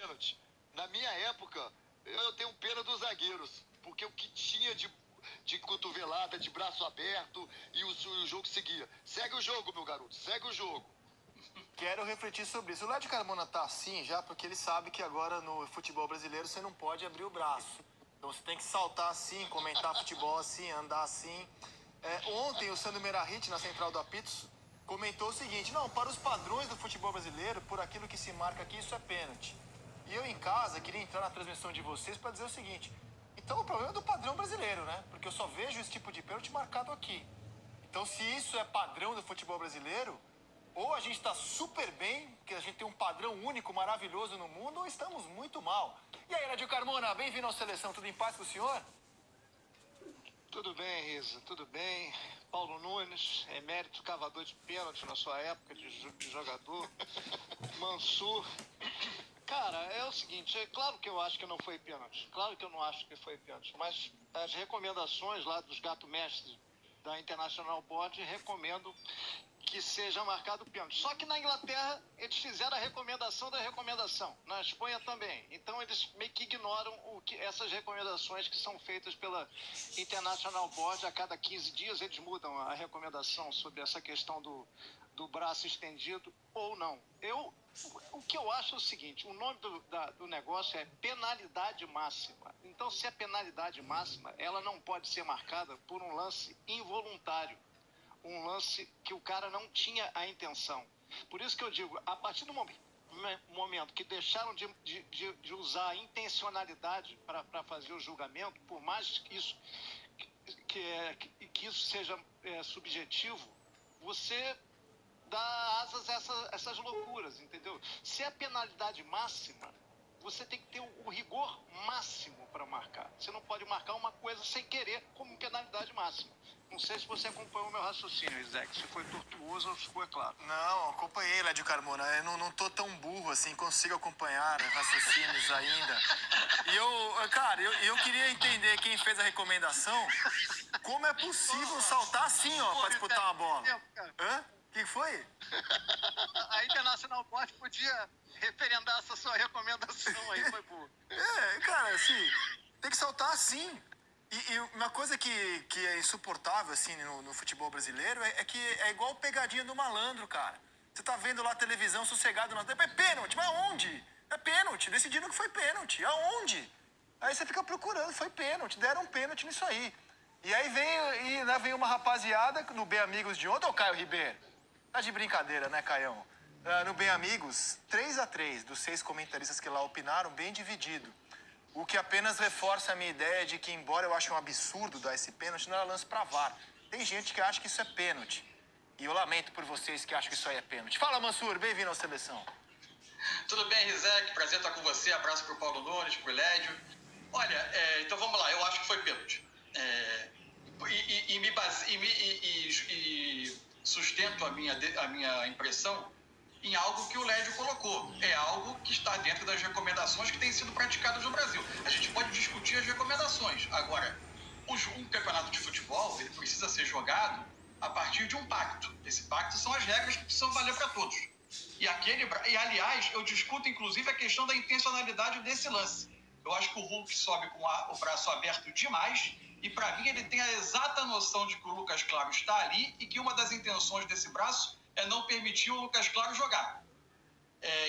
pênalti. Na minha época, eu tenho pena dos zagueiros, porque o que tinha de cotovelada, de braço aberto, e o jogo seguia. Segue o jogo, meu garoto, segue o jogo. Quero refletir sobre isso. O Lédio Carmona tá assim já porque ele sabe que agora no futebol brasileiro você não pode abrir o braço. Então você tem que saltar assim, comentar futebol assim, andar assim. Ontem o Sandro Meirahit, na Central do Apitos, comentou o seguinte: não, para os padrões do futebol brasileiro, por aquilo que se marca aqui, isso é pênalti. E eu em casa queria entrar na transmissão de vocês para dizer o seguinte: então o problema é do padrão brasileiro, né? Porque eu só vejo esse tipo de pênalti marcado aqui. Então se isso é padrão do futebol brasileiro, ou a gente está super bem, que a gente tem um padrão único, maravilhoso no mundo, ou estamos muito mal. E aí, Lédio Carmona, bem-vindo à Seleção. Tudo em paz com o senhor? Tudo bem, Risa, tudo bem. Paulo Nunes, emérito cavador de pênalti na sua época de jogador. Mansur. Cara, é o seguinte, é claro que eu acho que não foi pênalti. Claro que eu não acho que foi pênalti. Mas as recomendações lá dos gato-mestres da International Board recomendam que seja marcado pênalti. Só que na Inglaterra eles fizeram a recomendação da recomendação. Na Espanha também. Então eles meio que ignoram essas recomendações que são feitas pela International Board. A cada 15 dias eles mudam a recomendação sobre essa questão do braço estendido ou não. O que eu acho é o seguinte: o nome do negócio é penalidade máxima. Então, se é penalidade máxima, ela não pode ser marcada por um lance involuntário. Um lance que o cara não tinha a intenção. Por isso que eu digo, a partir do momento que deixaram de usar a intencionalidade para fazer o julgamento, por mais que isso seja subjetivo, você dá asas a essas loucuras, entendeu? Se é penalidade máxima, você tem que ter o rigor máximo para marcar. Você não pode marcar uma coisa sem querer como penalidade máxima. Não sei se você acompanhou o meu raciocínio, Isaac, se foi tortuoso ou ficou claro. Não, acompanhei, Lédio Carmona. Eu não tô tão burro assim, consigo acompanhar raciocínios ainda. E eu queria entender quem fez a recomendação, como é possível saltar assim, ó, pra disputar uma bola. Hã? O que foi? A International Board podia referendar essa sua recomendação aí, foi boa. Cara, assim, tem que saltar assim. E uma coisa que é insuportável, assim, no futebol brasileiro é que é igual pegadinha do malandro, cara. Você tá vendo lá a televisão sossegado na tempo, é pênalti, mas aonde? É pênalti, decidiram que foi pênalti, aonde? Aí você fica procurando, foi pênalti, deram um pênalti nisso aí. E aí vem uma rapaziada no Bem Amigos de ontem, ô Caio Ribeiro. Tá de brincadeira, né, Caião? No Bem Amigos, 3-3 dos 6 comentaristas que lá opinaram, bem dividido. O que apenas reforça a minha ideia de que, embora eu ache um absurdo dar esse pênalti, não era lance pra VAR. Tem gente que acha que isso é pênalti. E eu lamento por vocês que acham que isso aí é pênalti. Fala, Mansur, bem-vindo à Seleção. Tudo bem, Rizek? Prazer estar com você. Abraço pro Paulo Nunes, pro Lédio. Olha, então vamos lá. Eu acho que foi pênalti. E sustento a minha impressão em algo que o Lédio colocou. É algo que está dentro das recomendações que têm sido praticadas no Brasil. A gente pode discutir as recomendações. Agora, um campeonato de futebol ele precisa ser jogado a partir de um pacto. Esse pacto são as regras que precisam valer para todos. E, aliás, eu discuto, inclusive, a questão da intencionalidade desse lance. Eu acho que o Hulk sobe com o braço aberto demais e, para mim, ele tem a exata noção de que o Lucas Claro está ali e que uma das intenções desse braço é não permitir o Lucas Claro jogar.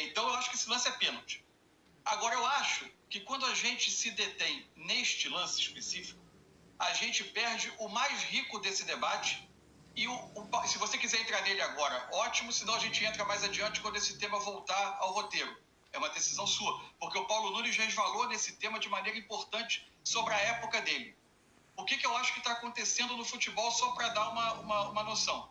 Então, eu acho que esse lance é pênalti. Agora, eu acho que quando a gente se detém neste lance específico, a gente perde o mais rico desse debate. E se você quiser entrar nele agora, ótimo, senão a gente entra mais adiante quando esse tema voltar ao roteiro. É uma decisão sua, porque o Paulo Nunes resvalou nesse tema de maneira importante sobre a época dele. O que eu acho que está acontecendo no futebol, só para dar uma noção?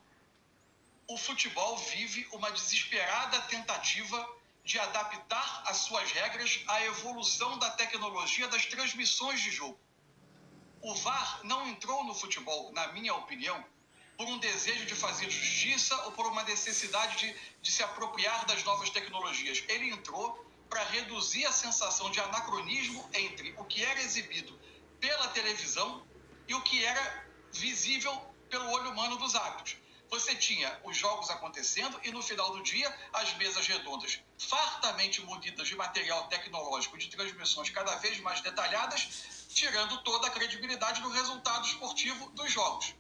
O futebol vive uma desesperada tentativa de adaptar as suas regras à evolução da tecnologia das transmissões de jogo. O VAR não entrou no futebol, na minha opinião, por um desejo de fazer justiça ou por uma necessidade de se apropriar das novas tecnologias. Ele entrou para reduzir a sensação de anacronismo entre o que era exibido pela televisão e o que era visível pelo olho humano dos árbitros. você tinha os jogos acontecendo e no final do dia as mesas redondas fartamente munidas de material tecnológico de transmissões cada vez mais detalhadas, tirando toda a credibilidade do resultado esportivo dos jogos.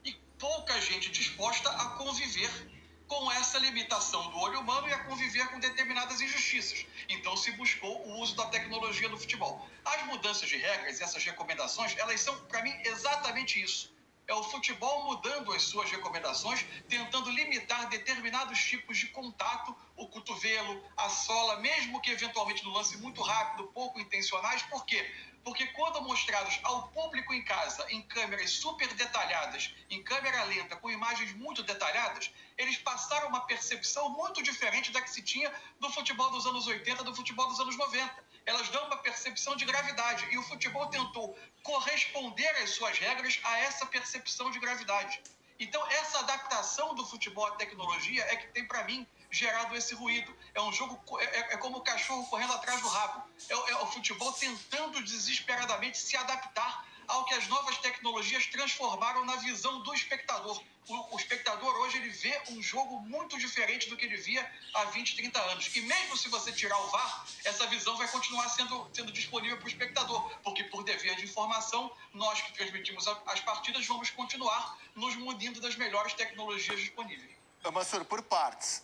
E pouca gente disposta a conviver com essa limitação do olho humano e a conviver com determinadas injustiças. Então se buscou o uso da tecnologia no futebol. As mudanças de regras e essas recomendações, elas são, para mim, exatamente isso. É o futebol mudando as suas recomendações, tentando limitar determinados tipos de contato, o cotovelo, a sola, mesmo que eventualmente no lance muito rápido, pouco intencionais. Por quê? Porque quando mostrados ao público em casa, em câmeras super detalhadas, em câmera lenta, com imagens muito detalhadas, eles passaram uma percepção muito diferente da que se tinha do futebol dos anos 80, do futebol dos anos 90. Elas dão uma percepção de gravidade e o futebol tentou corresponder às suas regras a essa percepção de gravidade. Então, essa adaptação do futebol à tecnologia é que tem, para mim, gerado esse ruído. É um jogo, é como o cachorro correndo atrás do rabo. É o futebol tentando desesperadamente se adaptar ao que as novas tecnologias transformaram na visão do espectador. O espectador hoje ele vê um jogo muito diferente do que ele via há 20, 30 anos. E mesmo se você tirar o VAR, essa visão vai continuar sendo disponível para o espectador, porque por dever de informação, nós que transmitimos as partidas vamos continuar nos munindo das melhores tecnologias disponíveis. Mansur, por partes,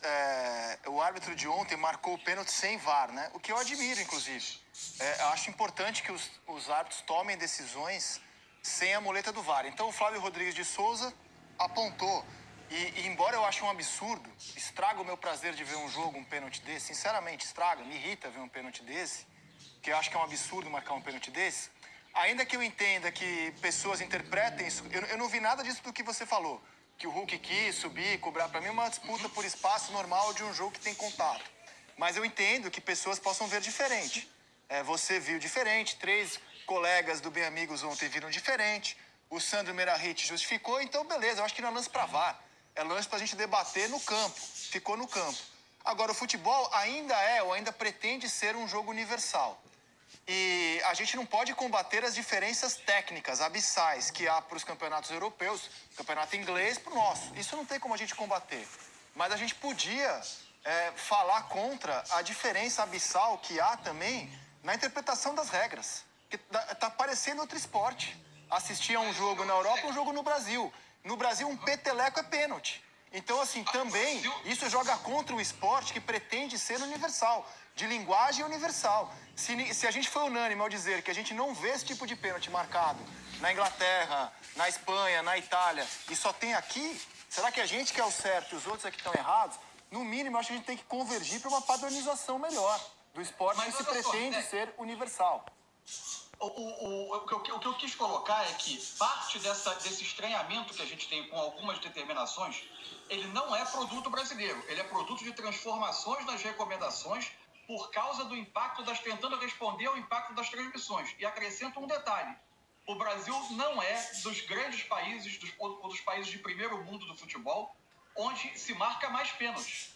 o árbitro de ontem marcou o pênalti sem VAR, né? O que eu admiro, inclusive. Eu acho importante que os árbitros tomem decisões sem a muleta do VAR. Então, o Flávio Rodrigues de Souza apontou. E embora eu ache um absurdo, estraga o meu prazer de ver um jogo, um pênalti desse. Sinceramente, estraga, me irrita ver um pênalti desse. Que eu acho que é um absurdo marcar um pênalti desse. Ainda que eu entenda que pessoas interpretem isso, eu não vi nada disso do que você falou. Que o Hulk quis subir, cobrar. Para mim é uma disputa por espaço normal de um jogo que tem contato. Mas eu entendo que pessoas possam ver diferente. Você viu diferente, 3 colegas do Bem Amigos ontem viram diferente, o Sandro Merahit justificou, então beleza, eu acho que não é lance para VAR. É lance para a gente debater no campo, ficou no campo. Agora, o futebol ainda ou ainda pretende ser um jogo universal. E a gente não pode combater as diferenças técnicas abissais que há para os campeonatos europeus, campeonato inglês para o nosso. Isso não tem como a gente combater. Mas a gente podia falar contra a diferença abissal que há também na interpretação das regras. Que tá parecendo outro esporte. Assistir a um jogo na Europa, um jogo no Brasil. No Brasil, um peteleco é pênalti. Então, assim, também, isso joga contra o esporte que pretende ser universal, de linguagem universal. Se a gente for unânime ao dizer que a gente não vê esse tipo de pênalti marcado na Inglaterra, na Espanha, na Itália, e só tem aqui, será que a gente que é o certo e os outros é que estão errados? No mínimo, acho que a gente tem que convergir para uma padronização melhor do esporte que se pretende ser universal. O que eu quis colocar é que parte desse estranhamento que a gente tem com algumas determinações, ele não é produto brasileiro, ele é produto de transformações nas recomendações por causa do impacto tentando responder ao impacto das transmissões. E acrescento um detalhe, o Brasil não é dos grandes países, ou dos países de primeiro mundo do futebol, onde se marca mais pênaltis.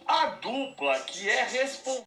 A dupla que é responsável